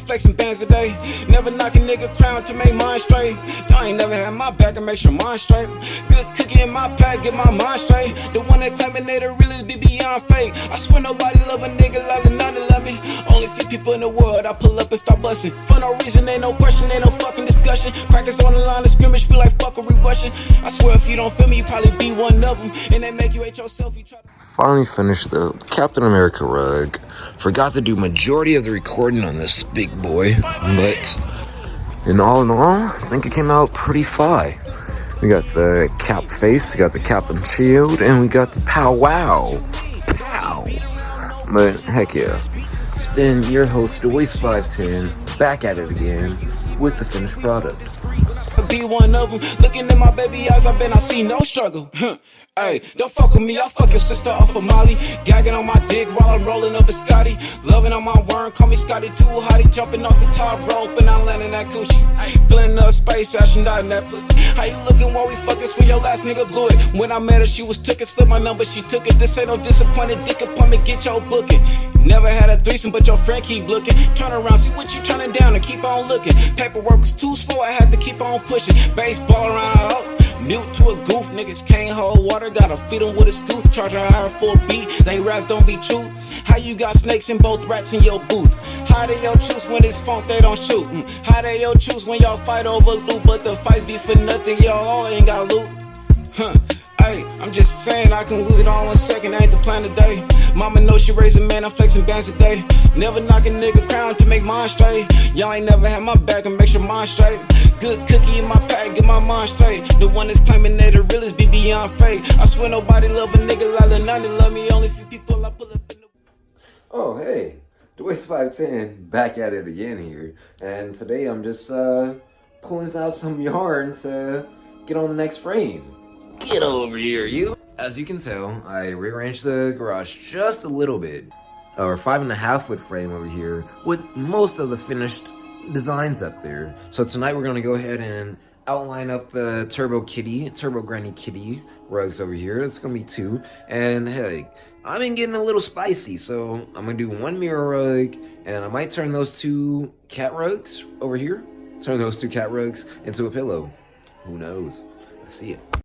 flexing bands today. Never knock a nigga crown to make mine straight. Y'all ain't never had my back and make sure mine straight. Good cookie in my pack, get my mind straight. The one that claiming they the realest be beyond fake. I swear nobody love a nigga like none of love me. Only few people in the world I pull up and start busting. For no reason, ain't no question, ain't no fucking discussion. Crackers on the line of scrimmage, be like fuck, are we rushing? I swear if you don't feel me, you probably be one of them. And they make you hate yourself, you try to... Finally finished the Captain America rug. Forgot to do majority of the recording on this big boy, but in all, I think it came out pretty fine. We got the cap face, we got the Captain Shield, and we got the pow wow. Pow! But heck yeah. It's been your host, Wondershare, back at it again with the finished product. Be one of them. Looking in my baby eyes, I see no struggle. Hey, don't fuck with me, I'll fuck your sister off of Molly. Gagging on my dick while I'm rolling up a Scotty. Loving on my worm, call me Scotty too hottie. Jumping off the top rope and I'm landing that coochie. Feeling up space, ashing out that pussy. How you looking while we fucking when your last nigga blew it? When I met her, she was took it, slipped my number, she took it. This ain't no disappointed dick appointment, get your booking. Never had a threesome, but your friend keep looking. Turn around, see what you turning down and keep on looking. Paperwork was too slow, I had to keep on pushing. Baseball around a hoe, mute to a goof. Niggas can't hold water, gotta feed them with a scoop. Charge a higher for a beat, they raps don't be true. How you got snakes and both rats in your booth? How they your choose when it's funk they don't shoot? How they your choose when y'all fight over loot? But the fights be for nothing, y'all all ain't got loot. Hey, I'm just saying I can lose it all in 1 second, ain't the plan today. Mama knows she raised a man, I'm flexing bands today. Never knock a nigga crown to make mine straight. Y'all ain't never had my back and make sure mine straight. Good cookie in my pack, get my mind straight. The one that's claiming they the realest be beyond fake. I swear nobody love a nigga like none love me. Only few people I pull up in the... Oh, hey, Wondershare back at it again here. And today I'm just pulling out some yarn to get on the next frame. Get over here, you! As you can tell, I rearranged the garage just a little bit. Our 5.5 foot frame over here with most of the finished designs up there. So tonight we're gonna go ahead and outline up the Turbo Granny Kitty rugs over here. It's gonna be 2. And hey, I've been getting a little spicy, so I'm gonna do 1 mirror rug, and I might turn those 2 cat rugs over here, turn those 2 cat rugs into a pillow. Who knows? Let's see it.